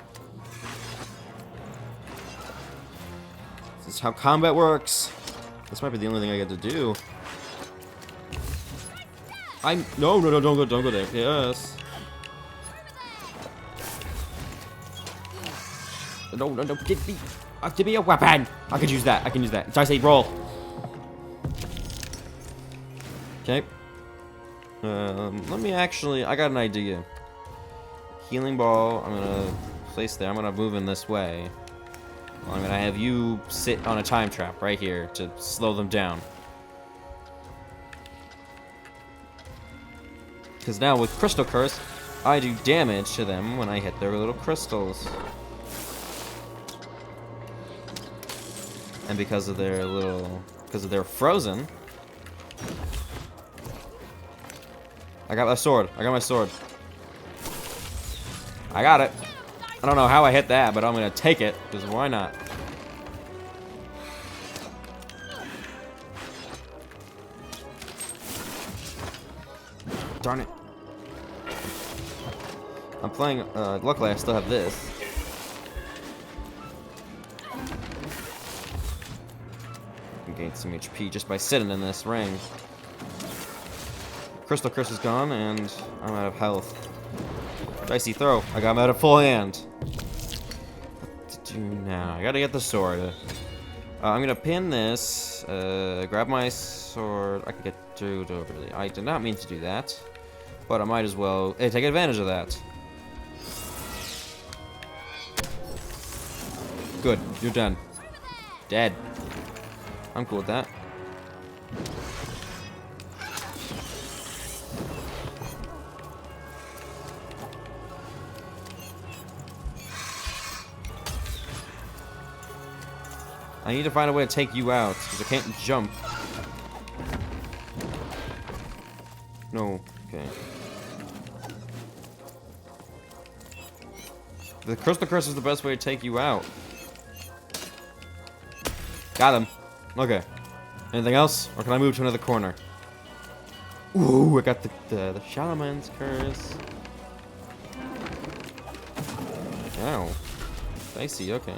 S1: This is how combat works! This might be the only thing I get to do. No, don't go there. Yes. No, give me a weapon. I could use that. Dicey, roll. Okay. Let me actually. I got an idea. Healing ball. I'm gonna place there. I'm gonna move in this way. I'm gonna have you sit on a time trap right here to slow them down. Because now with Crystal Curse, I do damage to them when I hit their little crystals. And because of their frozen, I got my sword. I got it. I don't know how I hit that, but I'm gonna take it, because why not? Darn it. I'm playing, luckily I still have this. I can gain some HP just by sitting in this ring. Crystal Curse is gone, and I'm out of health. Dicey throw. I got him out of full hand. What to do now? I gotta get the sword. I'm gonna pin this, grab my sword. I can get through it overly. I did not mean to do that, but I might as well take advantage of that. Good, you're done. Dead. I'm cool with that. I need to find a way to take you out, because I can't jump. No, okay. The Crystal Curse is the best way to take you out. Got him. Okay. Anything else? Or can I move to another corner? Ooh, I got the Shaman's Curse. Ow. Dicey, okay.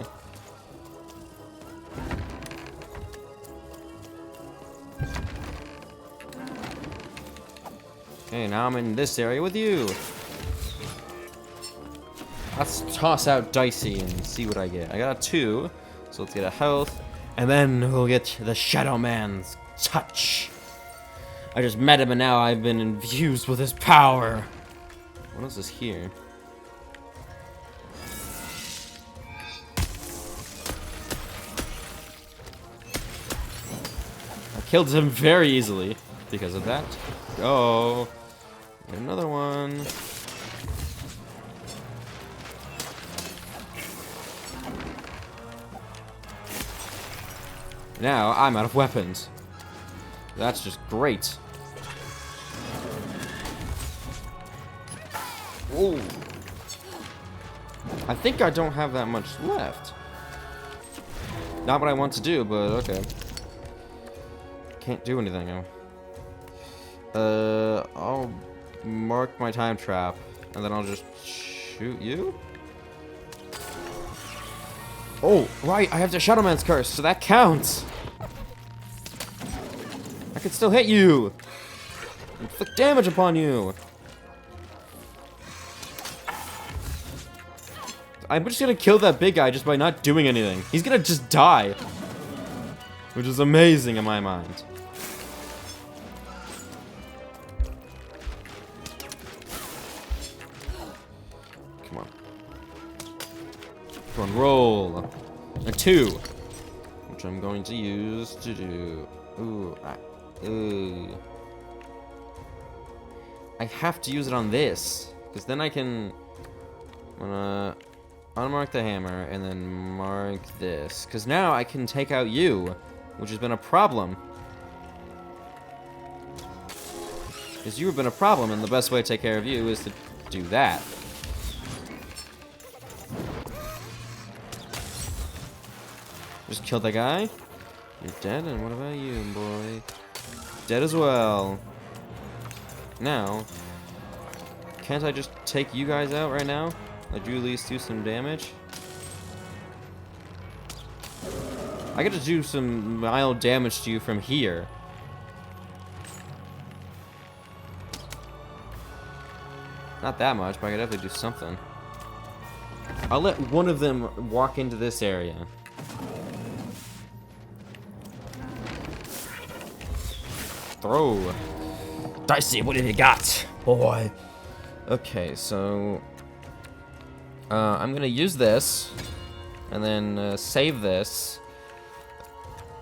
S1: Okay, now I'm in this area with you. Let's toss out Dicey and see what I get. I got a 2, so let's get a health, and then we'll get the Shadow Man's touch. I just met him and now I've been infused with his power. What else is here? I killed him very easily because of that. Go. Get another one. Now I'm out of weapons. That's just great. Ooh. I think I don't have that much left. Not what I want to do, but okay. Can't do anything. I'll mark my time trap, and then I'll just shoot you? Oh, right, I have the Shadow Man's Curse, so that counts! I can still hit you! Inflict damage upon you! I'm just gonna kill that big guy just by not doing anything. He's gonna just die. Which is amazing in my mind. Come on. Come on, roll. A 2. Which I'm going to use to do... Ooh. I have to use it on this. Because then I can... I'm gonna unmark the hammer and then mark this. Because now I can take out you, which has been a problem. Because you have been a problem, and the best way to take care of you is to do that. Just killed that guy. You're dead, and what about you, boy? Dead as well. Now, can't I just take you guys out right now? Let you at least do some damage. I get to do some mild damage to you from here. Not that much, but I could definitely do something. I'll let one of them walk into this area. Throw. Dicey, what have you got, boy? Okay, so... I'm gonna use this, and then save this,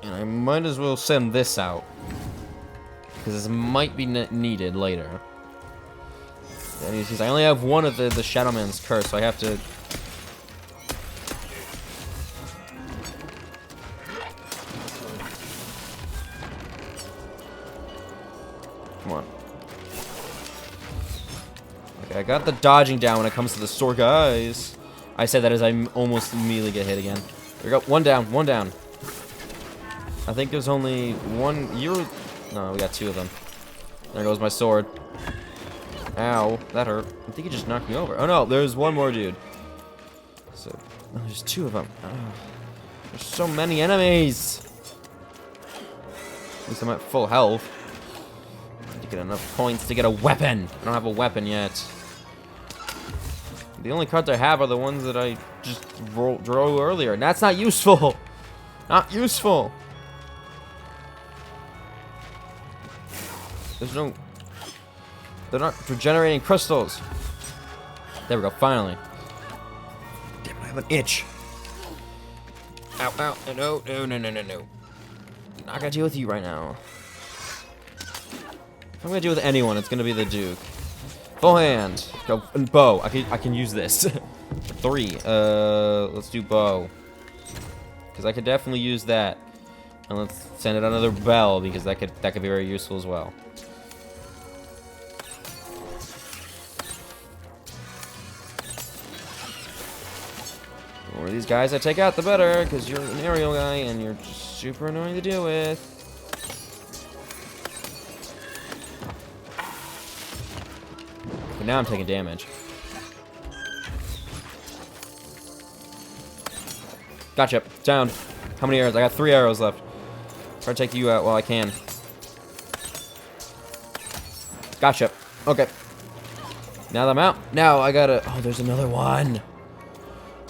S1: and I might as well send this out, because this might be needed later. Because I only have one of the Shadow Man's Curse, so I have to... Come on. Okay, I got the dodging down when it comes to the sword guys. I said that as I almost immediately get hit again. There we go. One down, one down. I think there's only one. No, we got 2 of them. There goes my sword. Ow, that hurt. I think he just knocked me over. Oh no, there's one more dude. So, oh, there's 2 of them. Oh, there's so many enemies. At least I'm at full health. To get enough points to get a weapon. I don't have a weapon yet. The only cards I have are the ones that I just drew earlier, and that's not useful. Not useful. There's no... They're not regenerating crystals. There we go, finally. Damn, I have an itch. Ow, ow, no, no, no, no, no, no. Not gonna deal with you right now. If I'm gonna deal with anyone, it's gonna be the Duke. Full hand. Go, and bow. I can use this. For 3. Let's do bow. Because I could definitely use that. And let's send it another bell, because that could be very useful as well. The more of these guys I take out, the better, because you're an aerial guy and you're just super annoying to deal with. But now I'm taking damage. Gotcha. Down. How many arrows? I got 3 arrows left. Try to take you out while I can. Gotcha. Okay. Now that I'm out, now I gotta... Oh, there's another one.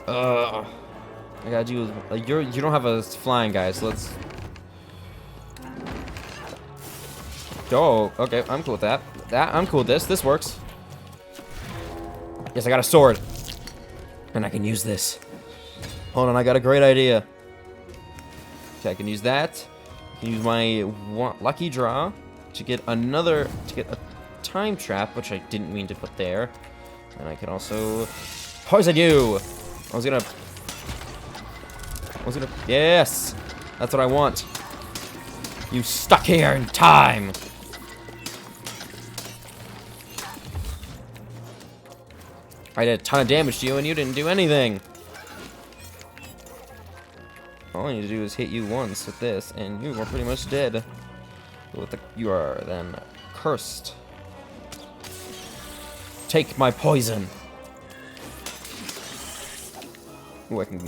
S1: I gotta do... you don't have a flying guy, so let's... Oh, okay. I'm cool with that. I'm cool with this. This works. Yes, I got a sword. And I can use this. Hold on, I got a great idea. Okay, I can use that. I can use my lucky draw to get another... to get a time trap, which I didn't mean to put there. And I can also... poison you! I was gonna... Yes! That's what I want. You stuck here in time! I did a ton of damage to you and you didn't do anything. All I need to do is hit you once with this, and you are pretty much dead. You are then cursed. Take my poison. Ooh, I can.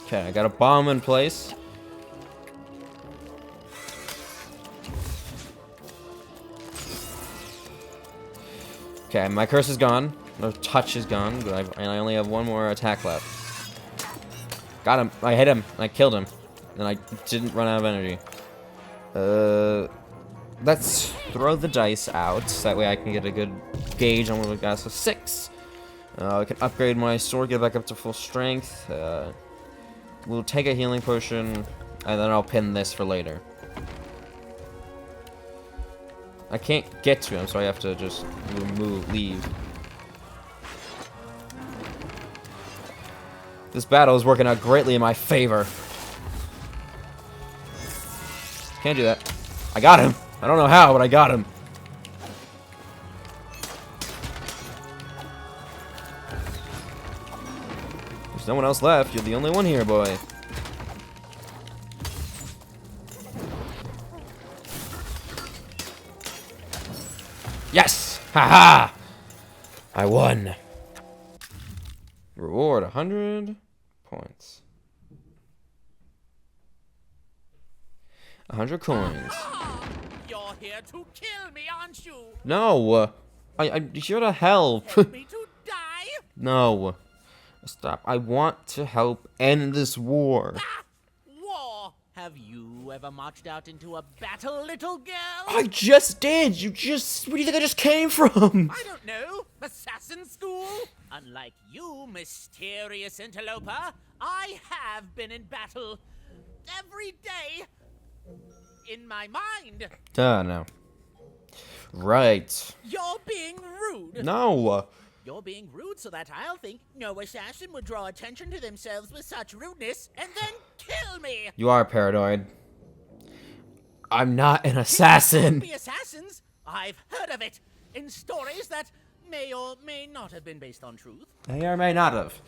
S1: Okay, I got a bomb in place. Okay, my curse is gone. No touch is gone, but I only have one more attack left. Got him. I hit him. I killed him. And I didn't run out of energy. Let's throw the dice out. That way I can get a good gauge on what we got. So 6. I can upgrade my sword, get back up to full strength. We'll take a healing potion, and then I'll pin this for later. I can't get to him, so I have to just leave. This battle is working out greatly in my favor. Can't do that. I got him. I don't know how, but I got him. There's no one else left. You're the only one here, boy. Yes! Haha! I won. Reward 100 points. 100 coins.
S16: You're here to kill me, aren't you?
S1: No! I'm here to help.
S16: Want me to die?
S1: No. Stop. I want to help end this war.
S16: War? Have you ever marched out into a battle, little girl?
S1: I just did! Where do you think I just came from?
S16: I don't know. Assassin school? Unlike you, mysterious interloper, I have been in battle every day in my mind.
S1: No. Right.
S16: You're being rude.
S1: No.
S16: You're being rude so that I'll think no assassin would draw attention to themselves with such rudeness and then kill me.
S1: You are paranoid. I'm not an assassin.
S16: Be assassins? I've heard of it in stories that may or may not have been based on truth.
S1: May or may not have.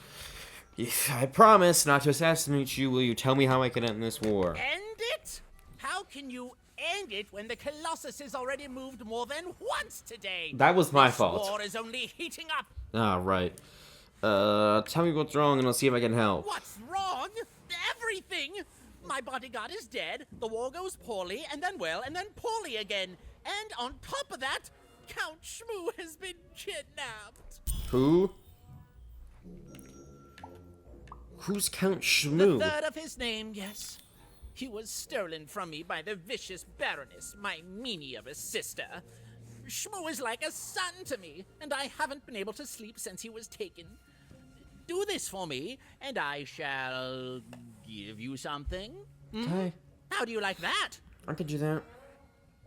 S1: If I promise not to assassinate you, will you tell me how I can end this war?
S16: End it? How can you end it when the Colossus has already moved more than once today?
S1: That was my
S16: this
S1: fault.
S16: War is only heating up.
S1: Ah, right. Tell me what's wrong and I'll see if I can help.
S16: What's wrong? Everything! My bodyguard is dead, the war goes poorly, and then well, and then poorly again. And on top of that, Count Shmoo has been kidnapped.
S1: Who? Who's Count Shmoo?
S16: The third of his name, yes. He was stolen from me by the vicious Baroness, my meanie of a sister. Shmoo is like a son to me, and I haven't been able to sleep since he was taken. Do this for me, and I shall give you something.
S1: Okay.
S16: How do you like that?
S1: I can do that.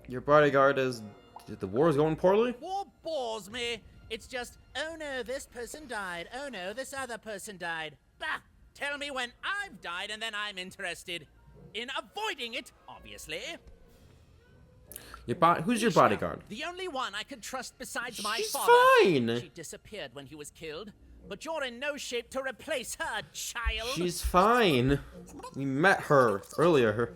S1: Your bodyguard is... The war is going poorly?
S16: War bores me. It's just, oh no, this person died. Oh no, this other person died. Bah! Tell me when I've died, and then I'm interested in avoiding it, obviously.
S1: Who's your bodyguard?
S16: The only one I could trust besides my
S1: She's
S16: father.
S1: fine.
S16: She disappeared when he was killed, but you're in no shape to replace her, child.
S1: She's fine. We met her earlier.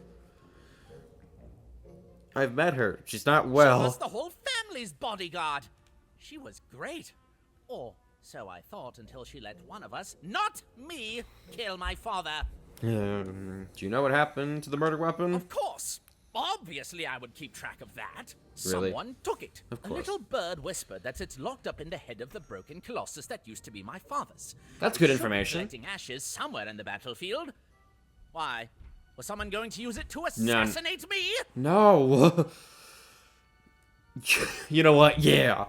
S1: I've met her. She's not well.
S16: She was the whole family's bodyguard. She was great. Or so I thought until she let one of us, not me, kill my father.
S1: Do you know what happened to the murder weapon?
S16: Of course. Obviously, I would keep track of that.
S1: Really?
S16: Someone took it.
S1: Of
S16: A
S1: course.
S16: little bird whispered that it's locked up in the head of the broken colossus that used to be my father's.
S1: That's
S16: It
S1: good
S16: should be
S1: information.
S16: collecting ashes somewhere in the battlefield. Why? Was someone going to use it to assassinate me?
S1: No. You know what? Yeah.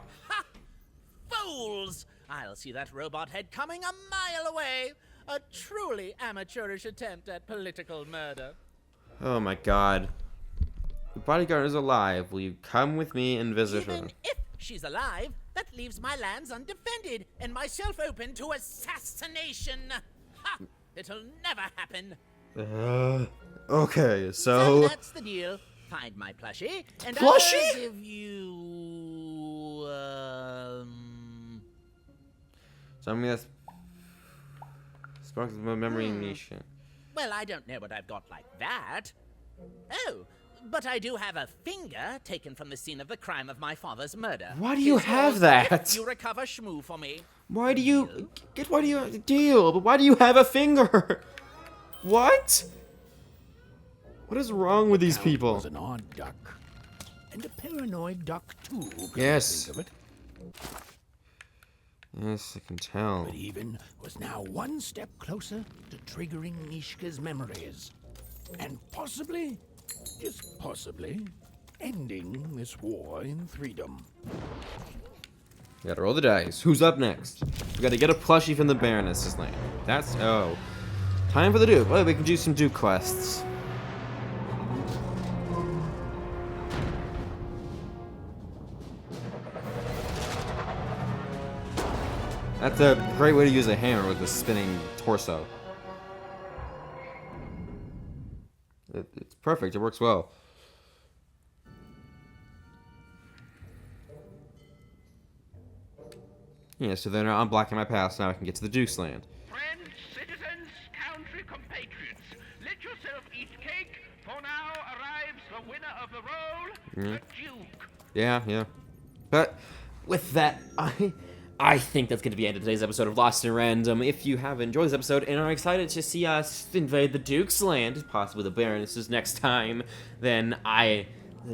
S16: Fools! I'll see that robot head coming a mile away. A truly amateurish attempt at political murder.
S1: Oh my god. The bodyguard is alive. Will you come with me and visit her?
S16: Even if she's alive, that leaves my lands undefended and myself open to assassination. Ha! It'll never happen.
S1: Okay,
S16: So
S1: so...
S16: that's the deal. Find my plushie, and
S1: Plushie?
S16: I'll give you
S1: Tell me that's sparks of my memory nation.
S16: Well, I don't know what I've got like that. Oh, but I do have a finger taken from the scene of the crime of my father's murder.
S1: Why do you
S16: It's
S1: have
S16: yours
S1: that?
S16: if you recover Shmoo for me.
S1: Why do you deal? But why do you have a finger? What? What is wrong with these people?
S4: Was an odd duck, and a paranoid duck too. come to
S1: Yes.
S4: think of it.
S1: Yes, I can tell.
S4: But even was now one step closer to triggering Mishka's memories, and possibly, just possibly, ending this war in Threedom.
S1: We gotta roll the dice. Who's up next? We gotta get a plushie from the Baroness's land. That's time for the Duke. Well, we can do some Duke quests. That's a great way to use a hammer with a spinning torso. It's perfect. It works well. Yeah, so then I'm blocking my path, so now I can get to the Duke's land.
S14: Friends, citizens, country compatriots, let yourself eat cake, for now arrives the winner of the role, the Duke.
S1: Yeah. But with that, I think that's going to be the end of today's episode of Lost in Random. If you have enjoyed this episode and are excited to see us invade the Duke's land, possibly the Baroness's next time, then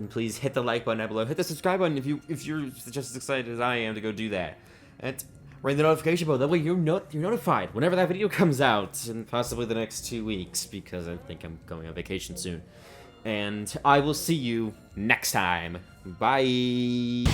S1: please hit the like button down below. Hit the subscribe button if you're just as excited as I am to go do that. And ring the notification bell. That way you're notified whenever that video comes out, and possibly the next 2 weeks, because I think I'm going on vacation soon. And I will see you next time. Bye.